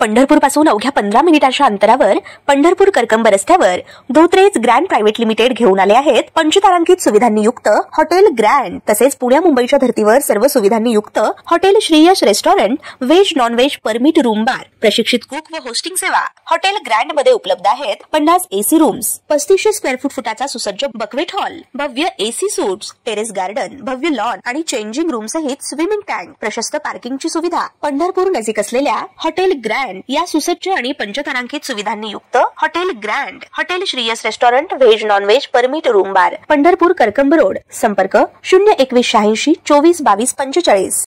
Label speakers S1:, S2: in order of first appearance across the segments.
S1: पंढरपूर पासून अवघ्या 15 मिनिटांच्या अंतरावर पंढरपूर करकंब रस्त्यावर धोत्रेज ग्रँड प्रायव्हेट लिमिटेड घेऊन आले आहेत पंचतारांकित सुविधांनी युक्त हॉटेल ग्रँड। तसेच पुण्या मुंबईच्या धर्तीवर सर्व सुविधांनी युक्त hotel Shriyash restaurant, veg non veg permit room bar, प्रशिक्षित कुक व होस्टिंग सेवा। हॉटेल ग्रँड मध्ये उपलब्ध आहेत 50 एसी रूम्स, 3500 स्क्वेअर फूट फुटाचा सुसज्ज बक्वेट हॉल, भव्य एसी सूट्स, टेरेस गार्डन, भव्य लॉन आणि चेंजिंग रूम सहित स्विमिंग टँक, प्रशस्त पार्किंगची सुविधा। पंढरपूर नजीक असलेल्या हॉटेल ग्रँड या सुसज्ज आणि पंचतारांकित सुविधांनी युक्त hotel grand, hotel Shriyas restaurant, veg non veg permit room बार, पंढरपूर करकंब रोड। संपर्क 02186 24 22 45।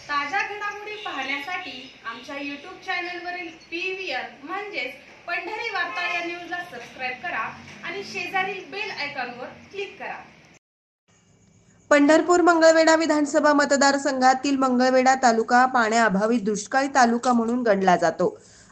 S2: ताज्या घडामोडी पाहण्यासाठी आमच्या YouTube चॅनलवरील PVR म्हणजेच पंढरी वार्ता या न्यूजला सबस्क्राइब करा आणि शेजारील बेल आयकॉनवर क्लिक करा।
S3: पंढरपूर मंगळवेढा विधानसभा मतदारसंघातील मंगळवेढा तालुका पाण्याअभावी दुष्काळी तालुका म्हणून गणला जातो।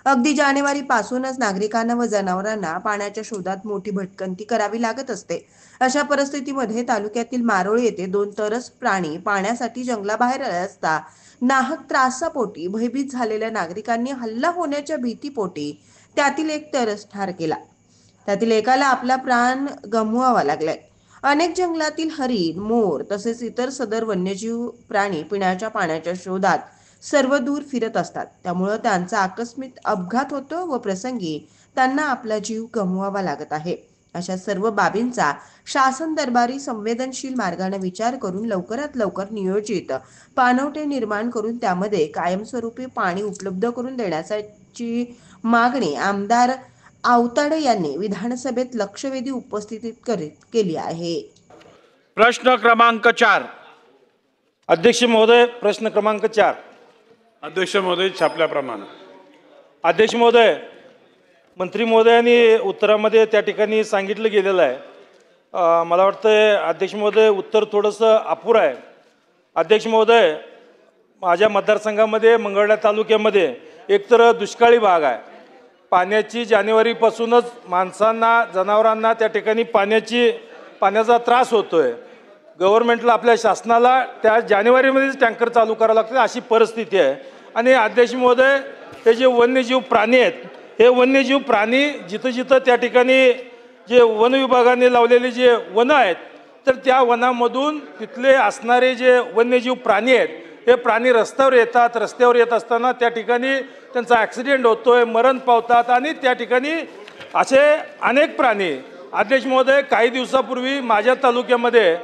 S3: अगदी जानेवारीपासूनच नागरिकांना व जनावरांना पाण्याच्या शोधात मोठी भटकंती करावी लागत असते। अशा परिस्थितीमध्ये तालुक्यातील मारोळी येथे 2 तरस प्राणी पाण्यासाठी जंगलाबाहेर आले असता नाहक त्रासापोटी भयभीत झालेल्या नागरिकांनी हल्ला होण्याच्या भीतीपोटी त्यातील एक तरस ठार केला। त्यातील एकाला आपला प्राण गमवावा लागलाय। अनेक जंगलातील हरिण, मोर तसेच इतर सदर वन्यजीव प्राणी पिण्याच्या पाण्याच्या शोधात सर्वदूर फिरत असतात। त्यामुळे त्यांचा आकस्मिक अपघात होतो व प्रसंगी त्यांना आपला जीव गमवावा लागत आहे। अशा सर्व बाबींचा शासन दरबारी संवेदनशील मार्गाने विचार करून लवकरात लवकर नियोजित पाणवठे निर्माण करून त्यामध्ये कायमस्वरूपी पाणी उपलब्ध करून देण्याची मागणी आमदार आवताडे यांनी विधानसभेत लक्षवेधी उपस्थित केली आहे।
S4: प्रश्न क्रमांक 4। अध्यक्ष महोदय, प्रश्न क्रमांक 4।
S5: अध्यक्ष महोदय, छापल्याप्रमाणे।
S4: अध्यक्ष महोदय, मंत्री महोदयांनी उत्तरामध्ये त्या ठिकाणी सांगितलं गेलेलं आहे। मला वाटतं अध्यक्ष महोदय उत्तर थोडंसं अपुरं आहे। अध्यक्ष महोदय, माझ्या मतदारसंघामध्ये मंगळवेढा तालुक्यामध्ये एकतर दुष्काळी भाग आहे। पाण्याची जानेवारीपासूनच माणसांना, जनावरांना त्या ठिकाणी पाण्याचा त्रास होतोय। गव्हर्नमेंटला, आपल्या शासनाला त्या जानेवारीमध्येच टँकर चालू करावं लागतं अशी परिस्थिती आहे। आणि अध्यक्ष महोदय, हे जे वन्यजीव प्राणी आहेत, हे वन्यजीव प्राणी जिथं जिथं त्या ठिकाणी जे वन विभागाने लावलेले जे वनं आहेत, तर त्या वनामधून तिथले असणारे जे वन्यजीव प्राणी आहेत, हे प्राणी रस्त्यावर येतात। रस्त्यावर येत असताना त्या ठिकाणी त्यांचा ॲक्सिडेंट होतोय, मरण पावतात आणि त्या ठिकाणी असे अनेक प्राणी। अध्यक्ष महोदय, काही दिवसापूर्वी माझ्या तालुक्यामध्ये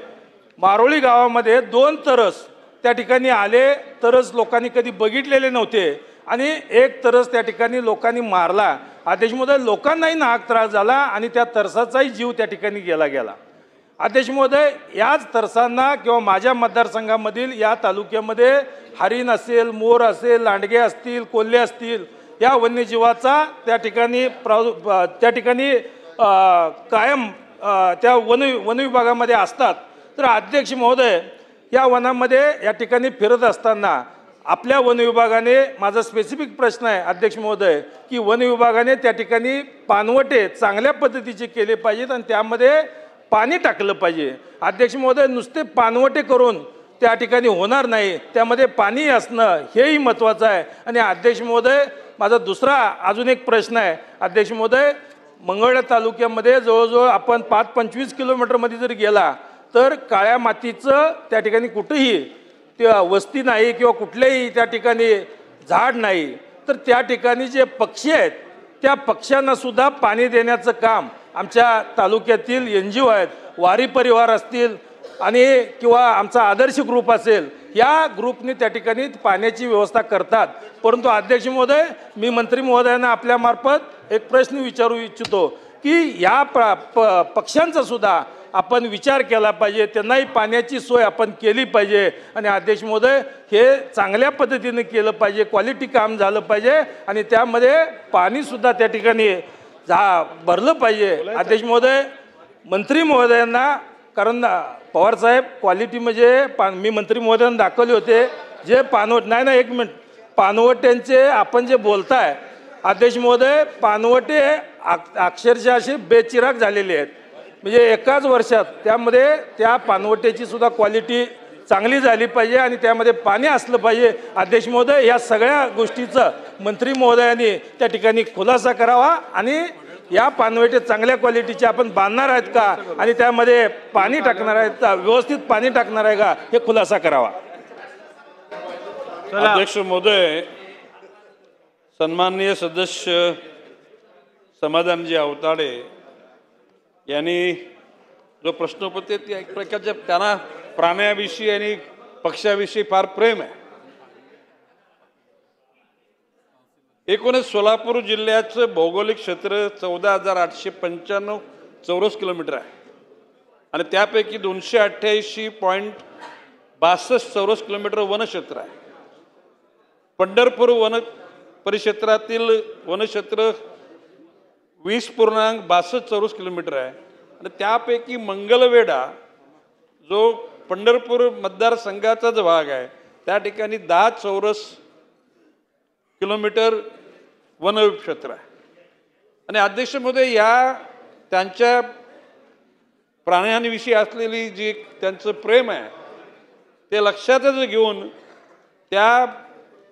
S4: मारोळी गावामध्ये 2 तरस त्या ठिकाणी आले। तरस लोकांनी कधी बघितलेले नव्हते आणि एक तरस त्या ठिकाणी लोकांनी मारला। अध्यक्ष महोदय, लोकांनाही नाहक त्रास झाला आणि त्या तरसाचाही जीव त्या ठिकाणी गेला। अध्यक्ष महोदय, याच तरसांना किंवा माझ्या मतदारसंघामधील या तालुक्यामध्ये हरिण असेल, मोर असेल, लांडगे असतील, कोल्हे असतील, या वन्यजीवाचा त्या ठिकाणी कायम त्या वन विभागामध्ये असतात। तर अध्यक्ष महोदय, या वनामध्ये या ठिकाणी फिरत असताना आपल्या वन विभागाने, माझा स्पेसिफिक प्रश्न आहे अध्यक्ष महोदय, की वन विभागाने त्या ठिकाणी पाणवटे चांगल्या पद्धतीचे केले पाहिजेत आणि त्यामध्ये पाणी टाकलं पाहिजे। अध्यक्ष महोदय, नुसते पाणवटे करून त्या ठिकाणी होणार नाही, त्यामध्ये पाणी असणं हेही महत्त्वाचं आहे। आणि अध्यक्ष महोदय, माझा दुसरा अजून एक प्रश्न आहे अध्यक्ष महोदय, मंगळवेढा तालुक्यामध्ये जवळजवळ आपण 5-25 किलोमीटरमध्ये जर गेला तर काळ्या मातीचं त्या ठिकाणी कुठेही त्या वस्ती नाही किंवा कुठल्याही त्या ठिकाणी झाड नाही। तर त्या ठिकाणी जे पक्षी आहेत, त्या पक्ष्यांना सुद्धा पाणी देण्याचं काम आमच्या तालुक्यातील NGO आहेत, वारी परिवार असतील आणि किंवा आमचा आदर्श ग्रुप असेल, या ग्रुपने त्या ठिकाणी पाण्याची व्यवस्था करतात। परंतु अध्यक्ष महोदय, मी मंत्री महोदयांना आपल्यामार्फत एक प्रश्न विचारू इच्छितो की या पक्ष्यांचा सुद्धा आपण विचार केला पाहिजे, त्यांनाही पाण्याची सोय आपण केली पाहिजे। आणि अध्यक्ष महोदय, हे चांगल्या पद्धतीने केलं पाहिजे, क्वालिटी काम झालं पाहिजे आणि त्यामध्ये पाणीसुद्धा त्या ठिकाणी भरलं पाहिजे। अध्यक्ष महोदय, मंत्री महोदयांना, कारण पवार साहेब क्वालिटी म्हणजे मी मंत्री महोदयांना दाखवले होते जे नाही, 1 मिनिट, पाणवट्यांचे आपण जे बोलताय अध्यक्ष महोदय, पाणवटे अक्षरशः असे बेचिराग झालेले आहेत। म्हणजे एकाच वर्षात त्यामध्ये त्या पाणवट्याची सुद्धा क्वालिटी चांगली झाली पाहिजे आणि त्यामध्ये पाणी असलं पाहिजे. अध्यक्ष महोदय, या सगळ्या गोष्टीचं मंत्री महोदयांनी त्या ठिकाणी खुलासा करावा आणि या पाणवठे चांगल्या क्वालिटीचे आपण बांधणार आहेत का आणि त्यामध्ये पाणी टाकणार आहेत का, व्यवस्थित पाणी टाकणार आहे का, हे खुलासा करावा.
S5: अध्यक्ष महोदय, सन्माननीय सदस्य समाधानजी आवताडे यांनी जो प्रश्न उपस्थित एक प्रकारच्या त्यांना प्राण्याविषयी आणि पक्षाविषयी फार प्रेम आहे. एकूणच सोलापूर जिल्ह्याचं भौगोलिक क्षेत्र 14,895 चौरस किलोमीटर आहे आणि त्यापैकी 288.62 चौरस किलोमीटर वनक्षेत्र आहे. पंढरपूर वन परिक्षेत्रातील वनक्षेत्र 20.62 चौरस किलोमीटर आहे आणि त्यापैकी मंगलवेढा जो पंढरपूर मतदारसंघाचा जो भाग आहे त्या ठिकाणी 10 चौरस किलोमीटर वनक्षेत्र आहे. आणि अध्यक्ष महोदय, या त्यांच्या प्राण्यांविषयी असलेली जी त्यांचं प्रेम आहे ते लक्षातच घेऊन त्या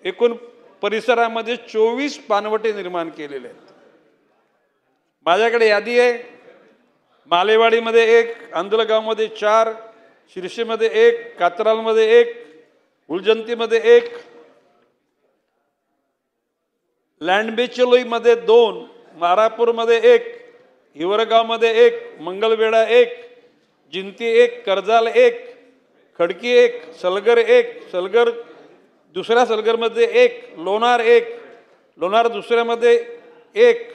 S5: एकूण परिसरामध्ये 24 पाणवठे निर्माण केलेले आहेत. माझ्याकडे यादी आहे. मालेवाडीमध्ये 1, आंधळगावमध्ये 4, शिरशीमध्ये 1, कात्रालमध्ये 1, उलजंतीमध्ये 1, लँडबेचलोईमध्ये 2, मारापूरमध्ये 1, हिवरगावमध्ये 1, मंगलवेढा 1, जिंती 1, कर्जाल 1, खडकी 1, सलगर 1, सलगर दुसऱ्या सलगरमध्ये 1, लोणार 1, लोणार दुसऱ्यामध्ये 1,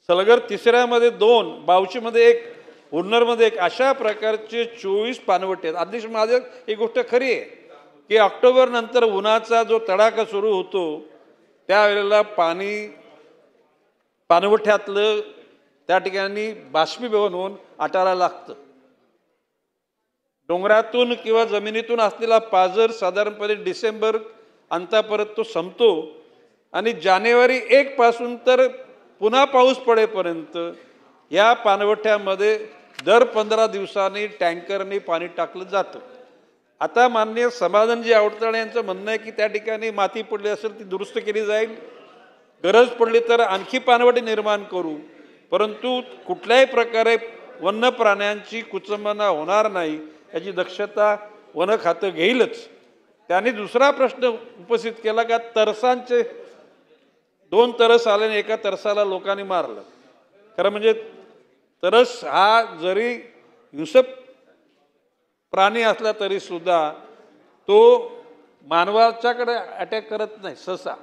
S5: सलगर तिसऱ्यामध्ये 2, बावचीमध्ये 1, हुन्नरमध्ये 1, अशा प्रकारचे 24 पाणवठे आहेत. अध्यक्ष माझं ही गोष्ट खरी आहे की ऑक्टोबर नंतर उन्हाचा जो तडाखा सुरू होतो त्यावेळेला पाणवठ्यातलं त्या ठिकाणी बाष्पीभवन होऊन आटायला लागतं. डोंगरातून किंवा जमिनीतून असलेला पाझर साधारणपणे डिसेंबर अंतापर्यंत तो संपतो आणि जानेवारी 1 पासून तर पुन्हा पाऊस पडेपर्यंत या पाणवठ्यामध्ये दर 15 दिवसांनी टँकरने पाणी टाकलं जातं. आता माननीय समाधानजी आवताडे यांचं म्हणणं आहे की त्या ठिकाणी माती पडली असेल ती दुरुस्त केली जाईल, गरज पडली तर आणखी पाणवठे निर्माण करू, परंतु कुठल्याही प्रकारे वन्य प्राण्यांची कुचंबना होणार नाही याची दक्षता वन खातं घेईलच. त्यांनी दुसरा प्रश्न उपस्थित केला का तरसांचे 2 तरस आले आणि एका तरसाला लोकांनी मारलं. खरं म्हणजे तरस हा जरी हिंसक प्राणी असला तरी सुद्धा तो मानवाच्याकडे अटॅक करत नाही सहसा,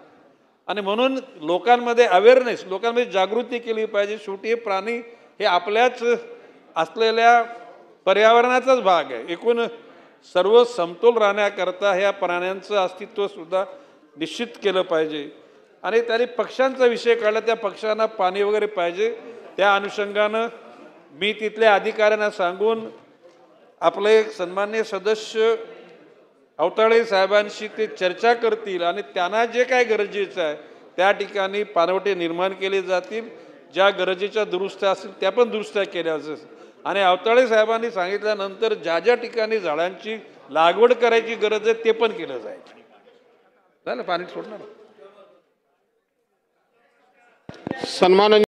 S5: आणि म्हणून लोकांमध्ये अवेअरनेस, लोकांमध्ये जागृती केली पाहिजे. शेवटी हे प्राणी हे आपल्याच असलेल्या पर्यावरणाचाच भाग आहे. एकूण सर्व समतोल राहण्याकरता ह्या प्राण्यांचं अस्तित्व सुद्धा निश्चित केलं पाहिजे. आणि त्यांनी पक्ष्यांचा विषय काढला, त्या पक्ष्यांना पाणी वगैरे पाहिजे. त्या अनुषंगानं मी तिथल्या अधिकाऱ्यांना सांगून आपले सन्माननीय सदस्य आवताडे साहेबांशी ते चर्चा करतील आणि त्यांना जे काय गरजेचं आहे त्या ठिकाणी पाणवठे निर्माण केले जातील. ज्या गरजेच्या दुरुस्त्या असतील त्या पण दुरुस्त्या केल्या जातील. आणि आवताडे साहेबांनी सांगितल्यानंतर ज्या ज्या ठिकाणी झाडांची लागवड करायची गरज आहे ते पण केलं जाईल. झालं, पाणी सोडणार.
S6: सन्मान